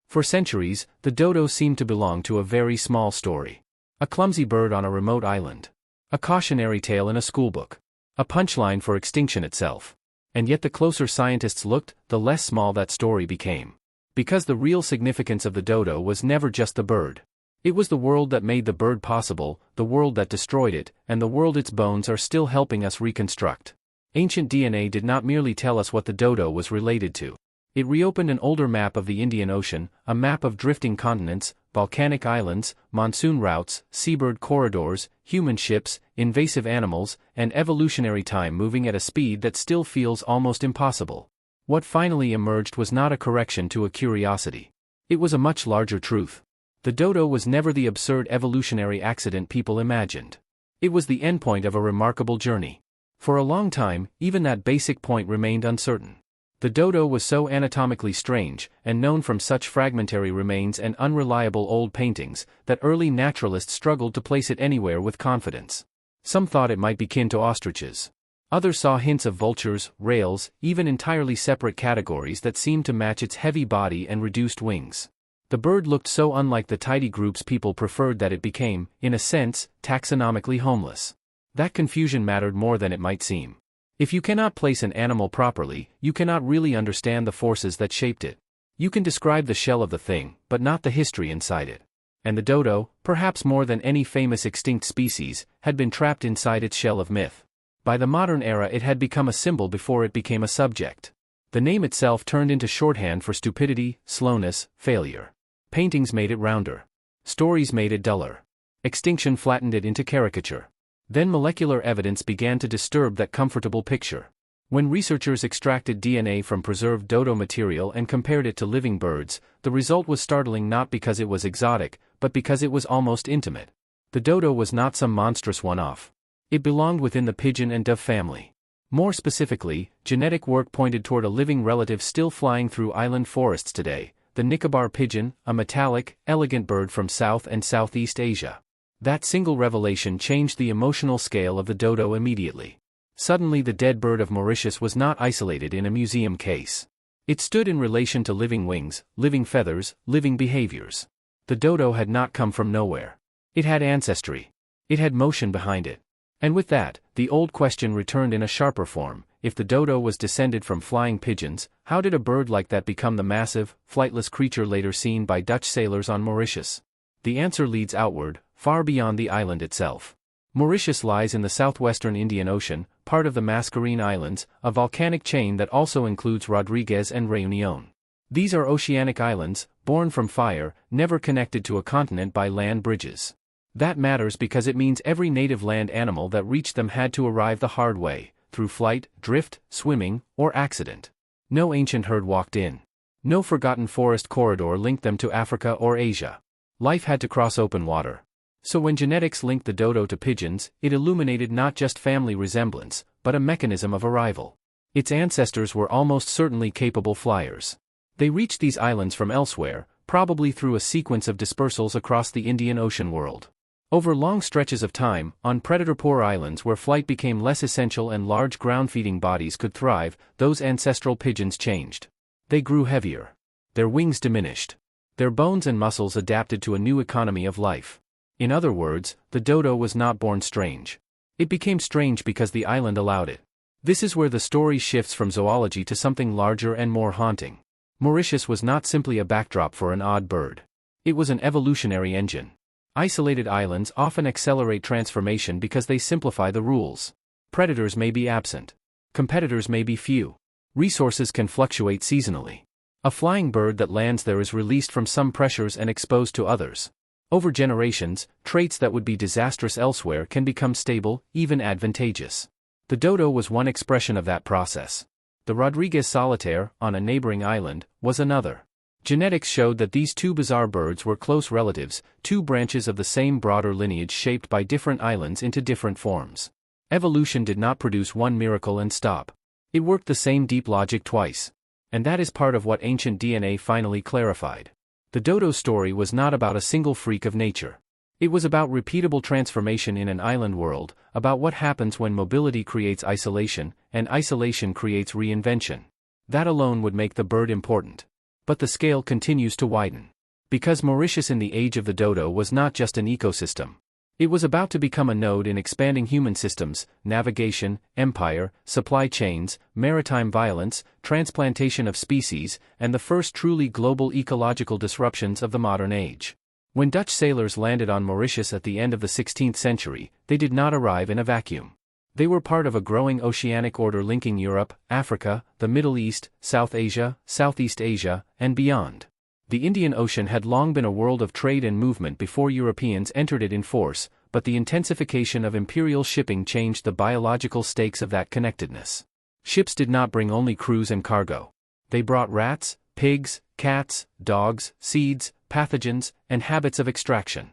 For centuries, the dodo seemed to belong to a very small story. A clumsy bird on a remote island. A cautionary tale in a schoolbook. A punchline for extinction itself. And yet the closer scientists looked, the less small that story became. Because the real significance of the dodo was never just the bird. It was the world that made the bird possible, the world that destroyed it, and the world its bones are still helping us reconstruct. Ancient DNA did not merely tell us what the dodo was related to. It reopened an older map of the Indian Ocean, a map of drifting continents, volcanic islands, monsoon routes, seabird corridors, human ships, invasive animals, and evolutionary time moving at a speed that still feels almost impossible. What finally emerged was not a correction to a curiosity. It was a much larger truth. The dodo was never the absurd evolutionary accident people imagined. It was the endpoint of a remarkable journey. For a long time, even that basic point remained uncertain. The dodo was so anatomically strange, and known from such fragmentary remains and unreliable old paintings, that early naturalists struggled to place it anywhere with confidence. Some thought it might be kin to ostriches. Others saw hints of vultures, rails, even entirely separate categories that seemed to match its heavy body and reduced wings. The bird looked so unlike the tidy groups people preferred that it became, in a sense, taxonomically homeless. That confusion mattered more than it might seem. If you cannot place an animal properly, you cannot really understand the forces that shaped it. You can describe the shell of the thing, but not the history inside it. And the dodo, perhaps more than any famous extinct species, had been trapped inside its shell of myth. By the modern era it had become a symbol before it became a subject. The name itself turned into shorthand for stupidity, slowness, failure. Paintings made it rounder. Stories made it duller. Extinction flattened it into caricature. Then molecular evidence began to disturb that comfortable picture. When researchers extracted DNA from preserved dodo material and compared it to living birds, the result was startling not because it was exotic, but because it was almost intimate. The dodo was not some monstrous one-off. It belonged within the pigeon and dove family. More specifically, genetic work pointed toward a living relative still flying through island forests today, the Nicobar pigeon, a metallic, elegant bird from South and Southeast Asia. That single revelation changed the emotional scale of the dodo immediately. Suddenly the dead bird of Mauritius was not isolated in a museum case. It stood in relation to living wings, living feathers, living behaviors. The dodo had not come from nowhere. It had ancestry. It had motion behind it. And with that, the old question returned in a sharper form: if the dodo was descended from flying pigeons, how did a bird like that become the massive, flightless creature later seen by Dutch sailors on Mauritius? The answer leads outward, far beyond the island itself. Mauritius lies in the southwestern Indian Ocean, part of the Mascarene Islands, a volcanic chain that also includes Rodriguez and Réunion. These are oceanic islands, born from fire, never connected to a continent by land bridges. That matters because it means every native land animal that reached them had to arrive the hard way, through flight, drift, swimming, or accident. No ancient herd walked in. No forgotten forest corridor linked them to Africa or Asia. Life had to cross open water. So when genetics linked the dodo to pigeons, it illuminated not just family resemblance, but a mechanism of arrival. Its ancestors were almost certainly capable flyers. They reached these islands from elsewhere, probably through a sequence of dispersals across the Indian Ocean world. Over long stretches of time, on predator-poor islands where flight became less essential and large ground-feeding bodies could thrive, those ancestral pigeons changed. They grew heavier. Their wings diminished. Their bones and muscles adapted to a new economy of life. In other words, the dodo was not born strange. It became strange because the island allowed it. This is where the story shifts from zoology to something larger and more haunting. Mauritius was not simply a backdrop for an odd bird. It was an evolutionary engine. Isolated islands often accelerate transformation because they simplify the rules. Predators may be absent. Competitors may be few. Resources can fluctuate seasonally. A flying bird that lands there is released from some pressures and exposed to others. Over generations, traits that would be disastrous elsewhere can become stable, even advantageous. The dodo was one expression of that process. The Rodriguez solitaire, on a neighboring island, was another. Genetics showed that these two bizarre birds were close relatives, two branches of the same broader lineage shaped by different islands into different forms. Evolution did not produce one miracle and stop. It worked the same deep logic twice. And that is part of what ancient DNA finally clarified. The dodo story was not about a single freak of nature. It was about repeatable transformation in an island world, about what happens when mobility creates isolation, and isolation creates reinvention. That alone would make the bird important. But the scale continues to widen. Because Mauritius in the age of the dodo was not just an ecosystem. It was about to become a node in expanding human systems, navigation, empire, supply chains, maritime violence, transplantation of species, and the first truly global ecological disruptions of the modern age. When Dutch sailors landed on Mauritius at the end of the 16th century, they did not arrive in a vacuum. They were part of a growing oceanic order linking Europe, Africa, the Middle East, South Asia, Southeast Asia, and beyond. The Indian Ocean had long been a world of trade and movement before Europeans entered it in force, but the intensification of imperial shipping changed the biological stakes of that connectedness. Ships did not bring only crews and cargo. They brought rats, pigs, cats, dogs, seeds, pathogens, and habits of extraction.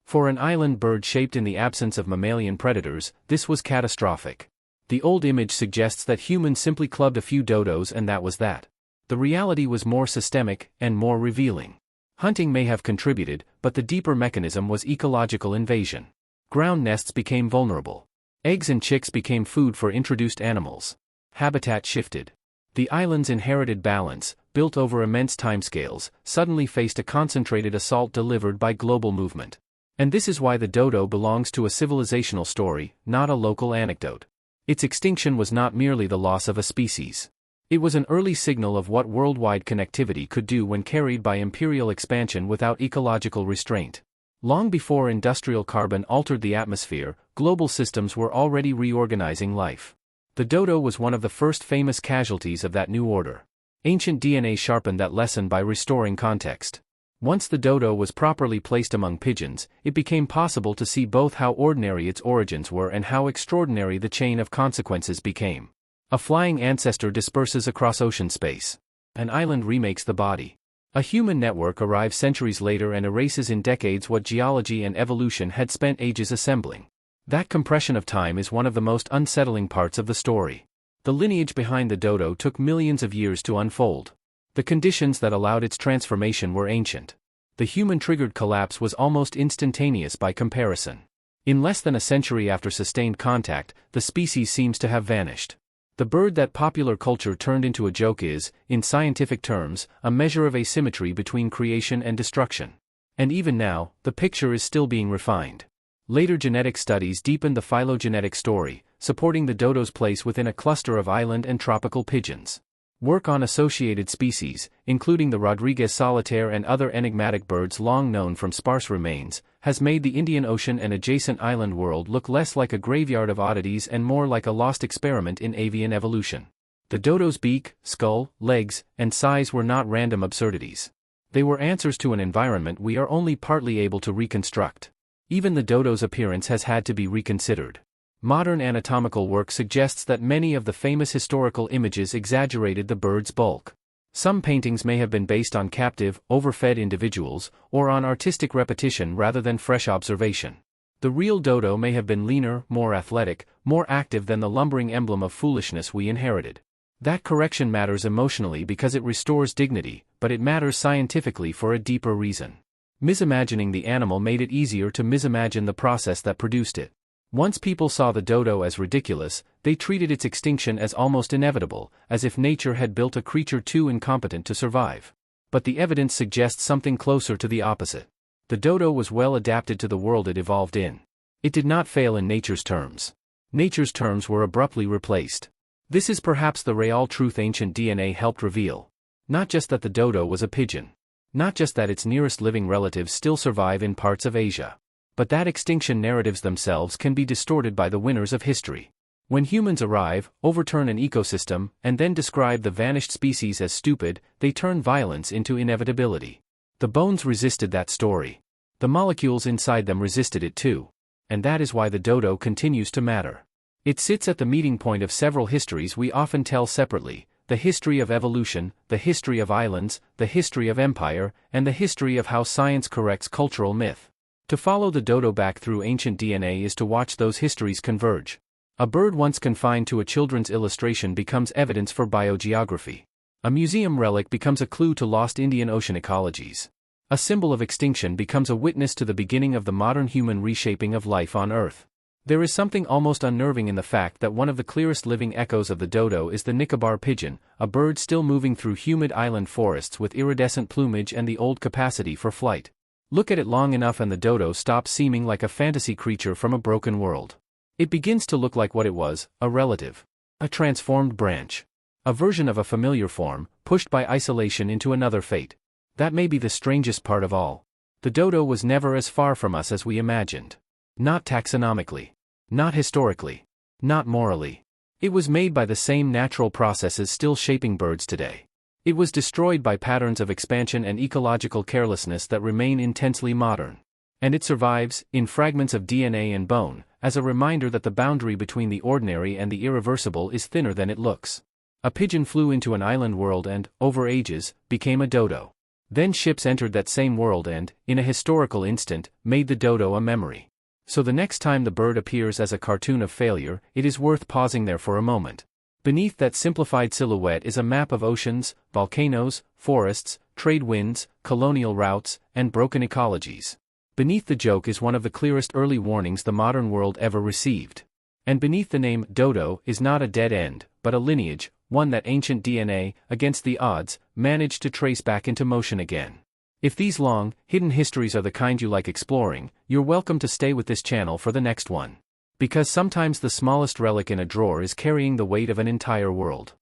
For an island bird shaped in the absence of mammalian predators, this was catastrophic. The old image suggests that humans simply clubbed a few dodos and that was that. The reality was more systemic and more revealing. Hunting may have contributed, but the deeper mechanism was ecological invasion. Ground nests became vulnerable. Eggs and chicks became food for introduced animals. Habitat shifted. The island's inherited balance, built over immense timescales, suddenly faced a concentrated assault delivered by global movement. And this is why the dodo belongs to a civilizational story, not a local anecdote. Its extinction was not merely the loss of a species. It was an early signal of what worldwide connectivity could do when carried by imperial expansion without ecological restraint. Long before industrial carbon altered the atmosphere, global systems were already reorganizing life. The dodo was one of the first famous casualties of that new order. Ancient DNA sharpened that lesson by restoring context. Once the dodo was properly placed among pigeons, it became possible to see both how ordinary its origins were and how extraordinary the chain of consequences became. A flying ancestor disperses across ocean space. An island remakes the body. A human network arrives centuries later and erases in decades what geology and evolution had spent ages assembling. That compression of time is one of the most unsettling parts of the story. The lineage behind the dodo took millions of years to unfold. The conditions that allowed its transformation were ancient. The human-triggered collapse was almost instantaneous by comparison. In less than a century after sustained contact, the species seems to have vanished. The bird that popular culture turned into a joke is, in scientific terms, a measure of asymmetry between creation and destruction. And even now, the picture is still being refined. Later genetic studies deepened the phylogenetic story, supporting the dodo's place within a cluster of island and tropical pigeons. Work on associated species, including the Rodriguez solitaire and other enigmatic birds long known from sparse remains, has made the Indian Ocean and adjacent island world look less like a graveyard of oddities and more like a lost experiment in avian evolution. The dodo's beak, skull, legs, and size were not random absurdities. They were answers to an environment we are only partly able to reconstruct. Even the dodo's appearance has had to be reconsidered. Modern anatomical work suggests that many of the famous historical images exaggerated the bird's bulk. Some paintings may have been based on captive, overfed individuals, or on artistic repetition rather than fresh observation. The real dodo may have been leaner, more athletic, more active than the lumbering emblem of foolishness we inherited. That correction matters emotionally because it restores dignity, but it matters scientifically for a deeper reason. Misimagining the animal made it easier to misimagine the process that produced it. Once people saw the dodo as ridiculous, they treated its extinction as almost inevitable, as if nature had built a creature too incompetent to survive. But the evidence suggests something closer to the opposite. The dodo was well adapted to the world it evolved in. It did not fail in nature's terms. Nature's terms were abruptly replaced. This is perhaps the real truth ancient DNA helped reveal. Not just that the dodo was a pigeon. Not just that its nearest living relatives still survive in parts of Asia. But that extinction narratives themselves can be distorted by the winners of history. When humans arrive, overturn an ecosystem, and then describe the vanished species as stupid, they turn violence into inevitability. The bones resisted that story. The molecules inside them resisted it too. And that is why the dodo continues to matter. It sits at the meeting point of several histories we often tell separately: the history of evolution, the history of islands, the history of empire, and the history of how science corrects cultural myth. To follow the dodo back through ancient DNA is to watch those histories converge. A bird once confined to a children's illustration becomes evidence for biogeography. A museum relic becomes a clue to lost Indian Ocean ecologies. A symbol of extinction becomes a witness to the beginning of the modern human reshaping of life on Earth. There is something almost unnerving in the fact that one of the clearest living echoes of the dodo is the Nicobar pigeon, a bird still moving through humid island forests with iridescent plumage and the old capacity for flight. Look at it long enough and the dodo stops seeming like a fantasy creature from a broken world. It begins to look like what it was, a relative. A transformed branch. A version of a familiar form, pushed by isolation into another fate. That may be the strangest part of all. The dodo was never as far from us as we imagined. Not taxonomically. Not historically. Not morally. It was made by the same natural processes still shaping birds today. It was destroyed by patterns of expansion and ecological carelessness that remain intensely modern. And it survives, in fragments of DNA and bone, as a reminder that the boundary between the ordinary and the irreversible is thinner than it looks. A pigeon flew into an island world and, over ages, became a dodo. Then ships entered that same world and, in a historical instant, made the dodo a memory. So the next time the bird appears as a cartoon of failure, it is worth pausing there for a moment. Beneath that simplified silhouette is a map of oceans, volcanoes, forests, trade winds, colonial routes, and broken ecologies. Beneath the joke is one of the clearest early warnings the modern world ever received. And beneath the name dodo is not a dead end, but a lineage, one that ancient DNA, against the odds, managed to trace back into motion again. If these long, hidden histories are the kind you like exploring, you're welcome to stay with this channel for the next one. Because sometimes the smallest relic in a drawer is carrying the weight of an entire world.